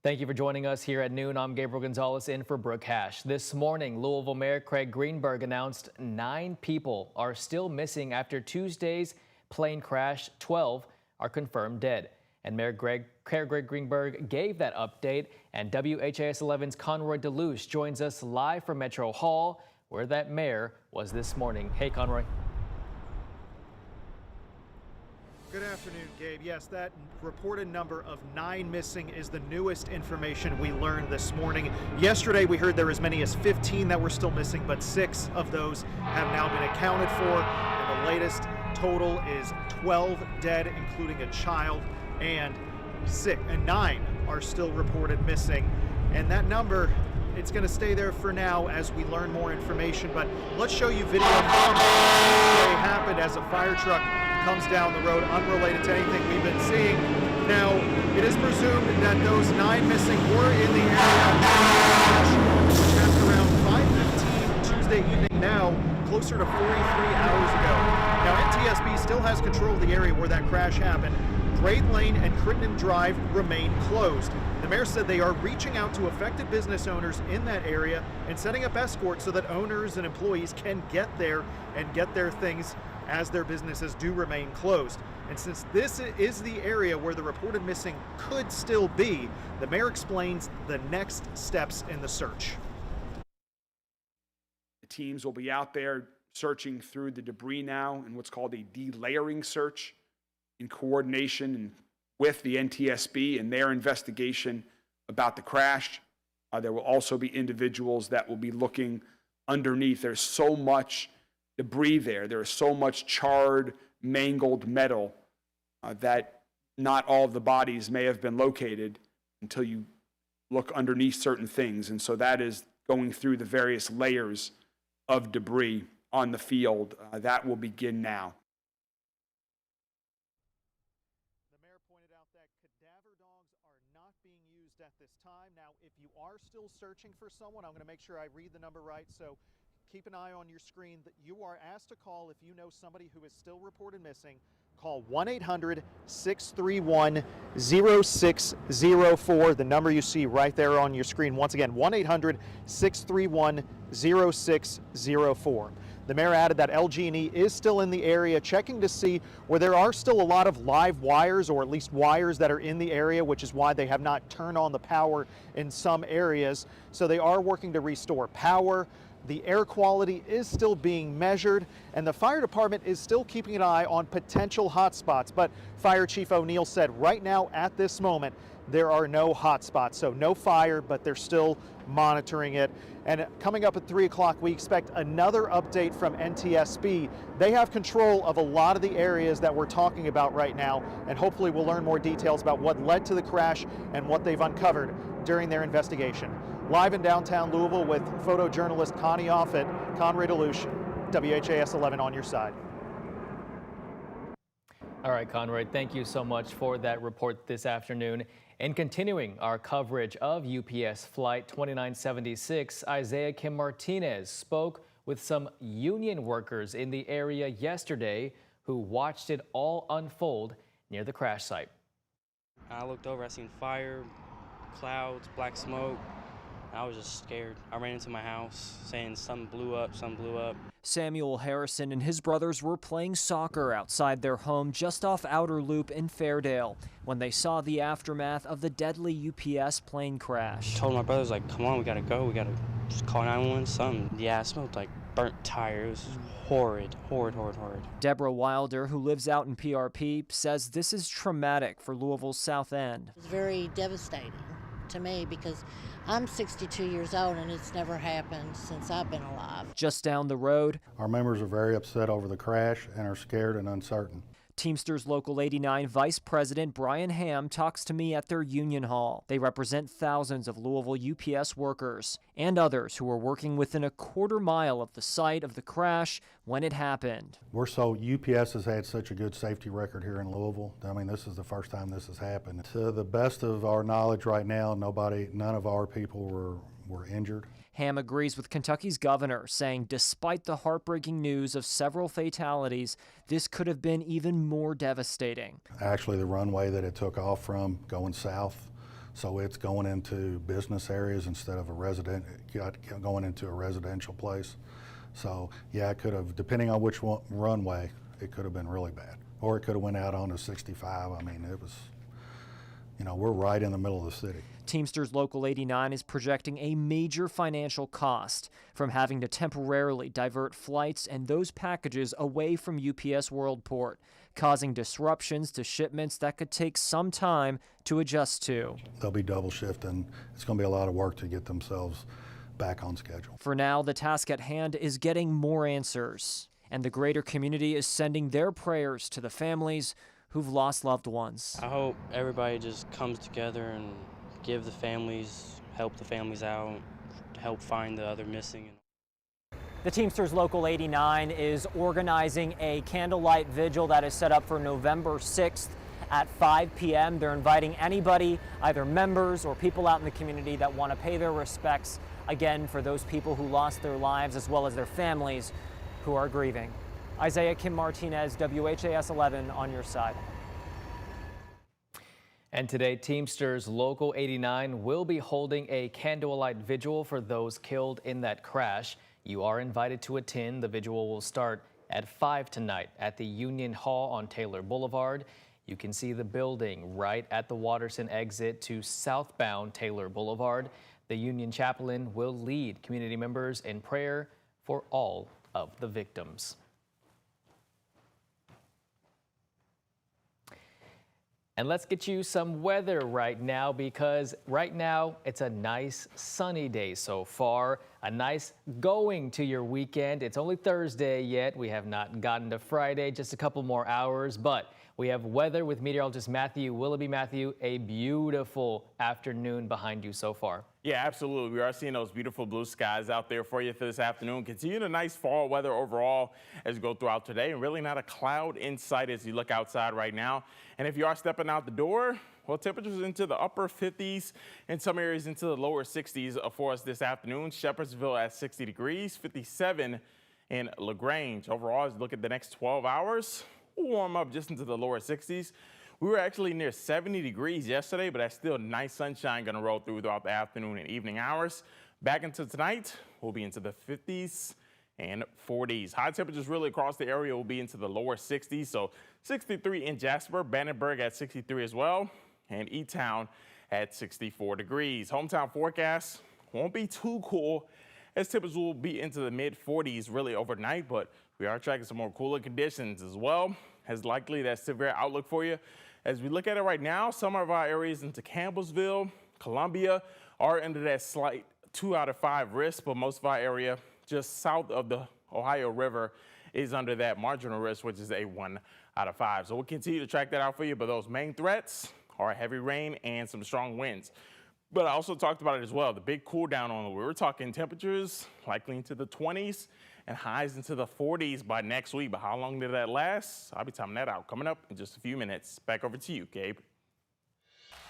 Thank you for joining us here at noon. I'm Gabriel Gonzalez in for Brooke Hash. This morning, Louisville Mayor Craig Greenberg announced 9 people are still missing after Tuesday's plane crash. 12 are confirmed dead. And Mayor Craig Greenberg gave that update, and WHAS11's Conroy DeLuce joins us live from Metro Hall, where that mayor was this morning. Hey, Conroy. Good afternoon, Gabe. Yes, that reported number of 9 missing is the newest information we learned this morning. Yesterday, we heard there were as many as 15 that were still missing, but 6 of those have now been accounted for. And the latest total is 12 dead, including a child, and 9 are still reported missing. And that number, it's going to stay there for now as we learn more information. But let's show you video from what happened as a fire truck comes down the road, unrelated to anything we've been seeing. Now, it is presumed that those 9 missing were in the area just around 5:15 Tuesday evening, now closer to 43 hours ago. Now, NTSB still has control of the area where that crash happened. Grade Lane and Crittenden Drive remain closed. The mayor said they are reaching out to affected business owners in that area and setting up escorts so that owners and employees can get there and get their things as their businesses do remain closed. And since this is the area where the reported missing could still be, the mayor explains the next steps in the search. The teams will be out there searching through the debris now in what's called a delayering search in coordination with the NTSB and their investigation about the crash. There will also be individuals that will be looking underneath. There's so much debris there. There is so much charred, mangled metal that not all of the bodies may have been located until you look underneath certain things. And so that is going through the various layers of debris on the field. That will begin now. The mayor pointed out that cadaver dogs are not being used at this time. Now, if you are still searching for someone, I'm going to make sure I read the number right. So keep an eye on your screen. That you are asked to call if you know somebody who is still reported missing. Call 1-800-631-0604, the number you see right there on your screen. Once again, 1-800-631-0604. The mayor added that LG&E is still in the area checking to see where there are still a lot of live wires, or at least wires that are in the area, which is why they have not turned on the power in some areas. So they are working to restore power. The air quality is still being measured, and the fire department is still keeping an eye on potential hotspots. But Fire Chief O'Neill said right now, at this moment, there are no hotspots. So no fire, but they're still monitoring it. And coming up at 3 o'clock, we expect another update from NTSB. They have control of a lot of the areas that we're talking about right now, and hopefully we'll learn more details about what led to the crash and what they've uncovered during their investigation. Live in downtown Louisville with photojournalist Connie Offit, Conroy DeLuce, WHAS11 on your side. All right, Conroy, thank you so much for that report this afternoon. And continuing our coverage of UPS Flight 2976, Isaiah Kim Martinez spoke with some union workers in the area yesterday who watched it all unfold near the crash site. I looked over, I seen fire, clouds, black smoke. I was just scared. I ran into my house saying something blew up, something blew up. Samuel Harrison and his brothers were playing soccer outside their home just off Outer Loop in Fairdale when they saw the aftermath of the deadly UPS plane crash. I told my brothers, like, come on, we gotta go. We gotta just call 911, something. Yeah, it smelled like burnt tire. It was horrid, horrid, horrid, horrid. Deborah Wilder, who lives out in PRP, says this is traumatic for Louisville's South End. It's very devastating to me because I'm 62 years old and it's never happened since I've been alive. Just down the road, our members are very upset over the crash and are scared and uncertain. Teamsters Local 89 Vice President Brian Ham talks to me at their union hall. They represent thousands of Louisville UPS workers and others who were working within a quarter mile of the site of the crash when it happened. UPS has had such a good safety record here in Louisville. I mean, this is the first time this has happened. To the best of our knowledge right now, none of our people were injured. Ham agrees with Kentucky's governor, saying despite the heartbreaking news of several fatalities, this could have been even more devastating. Actually, the runway that it took off from going south So it's going into business areas instead of going into a residential place. So yeah, it could have, depending on which runway, it could have been really bad. Or it could have went out onto 65. I mean, it was, we're right in the middle of the city. Teamsters Local 89 is projecting a major financial cost from having to temporarily divert flights and those packages away from UPS Worldport, causing disruptions to shipments that could take some time to adjust to. They'll be double shifting. It's going to be a lot of work to get themselves back on schedule. For now, the task at hand is getting more answers, and the greater community is sending their prayers to the families who've lost loved ones. I hope everybody just comes together and help the families out, to help find the other missing. The Teamsters Local 89 is organizing a candlelight vigil that is set up for November 6th at 5 p.m. They're inviting anybody, either members or people out in the community that want to pay their respects, again, for those people who lost their lives as well as their families who are grieving. Isaiah Kim Martinez, WHAS 11 on your side. And today, Teamsters Local 89 will be holding a candlelight vigil for those killed in that crash. You are invited to attend. The vigil will start at 5 tonight at the Union Hall on Taylor Boulevard. You can see the building right at the Watterson exit to southbound Taylor Boulevard. The Union chaplain will lead community members in prayer for all of the victims. And let's get you some weather right now, because right now it's a nice sunny day so far. A nice going to your weekend. It's only Thursday yet. We have not gotten to Friday, just a couple more hours, but we have weather with meteorologist Matthew Willoughby. Matthew, a beautiful afternoon behind you so far. Yeah, absolutely. We are seeing those beautiful blue skies out there for you for this afternoon. Continue the nice fall weather overall as you go throughout today, and really not a cloud in sight as you look outside right now. And if you are stepping out the door, well, temperatures into the upper 50s and some areas into the lower 60s for us this afternoon. Shepherdsville at 60 degrees, 57 in LaGrange. Overall, as you look at the next 12 hours, we'll warm up just into the lower 60s. We were actually near 70 degrees yesterday, but that's still nice sunshine going to roll throughout the afternoon and evening hours. Back into tonight, we'll be into the 50s and 40s. High temperatures really across the area will be into the lower 60s. So 63 in Jasper, Vandenberg at 63 as well, and E-Town at 64 degrees. Hometown forecast won't be too cool, as temperatures will be into the mid 40s really overnight, but we are tracking some more cooler conditions as well, as likely that severe outlook for you. As we look at it right now, some of our areas into Campbellsville, Columbia are under that slight 2 out of 5 risk, but most of our area just south of the Ohio River is under that marginal risk, which is a 1 out of 5. So we'll continue to track that out for you, but those main threats are heavy rain and some strong winds. But I also talked about it as well, the big cool down on the way. We're talking temperatures likely into the 20s and highs into the 40s by next week. But how long did that last? I'll be timing that out coming up in just a few minutes. Back over to you, Gabe.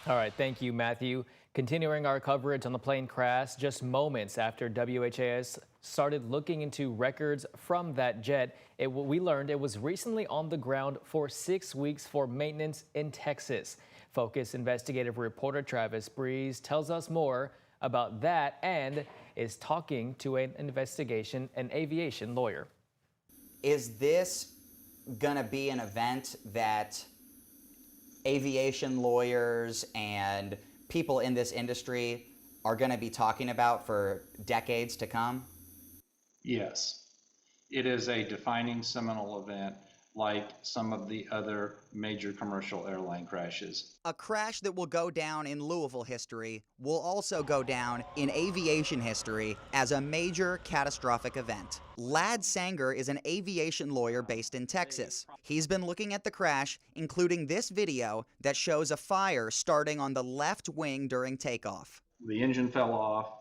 All right, thank you, Matthew. Continuing our coverage on the plane crash just moments after WHAS started looking into records from that jet, we learned it was recently on the ground for 6 weeks for maintenance in Texas. Focus investigative reporter Travis Breeze tells us more about that and is talking to an aviation lawyer. Is this gonna be an event that aviation lawyers and people in this industry are gonna be talking about for decades to come? Yes. It is a defining seminal event like some of the other major commercial airline crashes. A crash that will go down in Louisville history will also go down in aviation history as a major catastrophic event. Ladd Sanger is an aviation lawyer based in Texas. He's been looking at the crash, including this video that shows a fire starting on the left wing during takeoff. The engine fell off,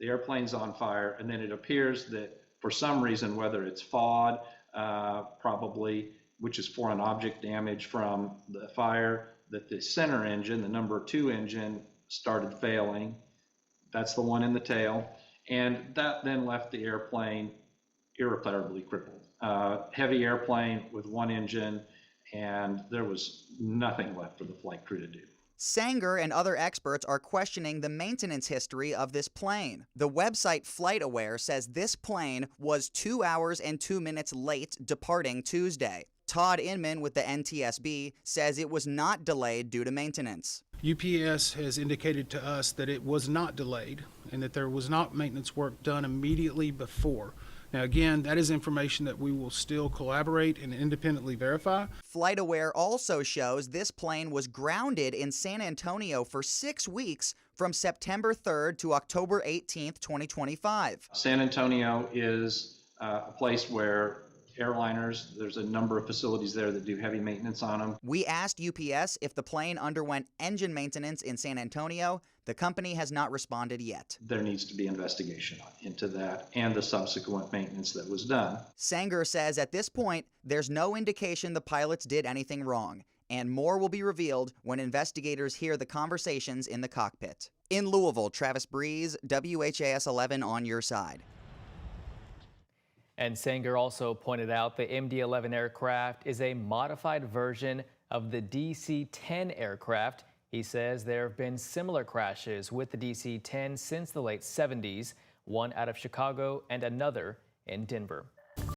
the airplane's on fire, and then it appears that for some reason, whether it's FOD, probably, which is foreign object damage from the fire, that the center engine, the number 2 engine, started failing. That's the one in the tail. And that then left the airplane irreparably crippled. Heavy airplane with 1 engine, and there was nothing left for the flight crew to do. Sanger and other experts are questioning the maintenance history of this plane. The website FlightAware says this plane was 2 hours and 2 minutes late departing Tuesday. Todd Inman with the NTSB says it was not delayed due to maintenance. UPS has indicated to us that it was not delayed and that there was not maintenance work done immediately before. Now again, that is information that we will still collaborate and independently verify. FlightAware also shows this plane was grounded in San Antonio for 6 weeks from September 3rd to October 18th, 2025. San Antonio is a place where airliners, there's a number of facilities there that do heavy maintenance on them. We asked UPS if the plane underwent engine maintenance in San Antonio. The company has not responded yet. There needs to be investigation into that and the subsequent maintenance that was done. Sanger says at this point, there's no indication the pilots did anything wrong, and more will be revealed when investigators hear the conversations in the cockpit. In Louisville, Travis Breeze, WHAS11 on your side. And Sanger also pointed out the MD-11 aircraft is a modified version of the DC-10 aircraft. He says there have been similar crashes with the DC-10 since the late 70s, one out of Chicago and another in Denver.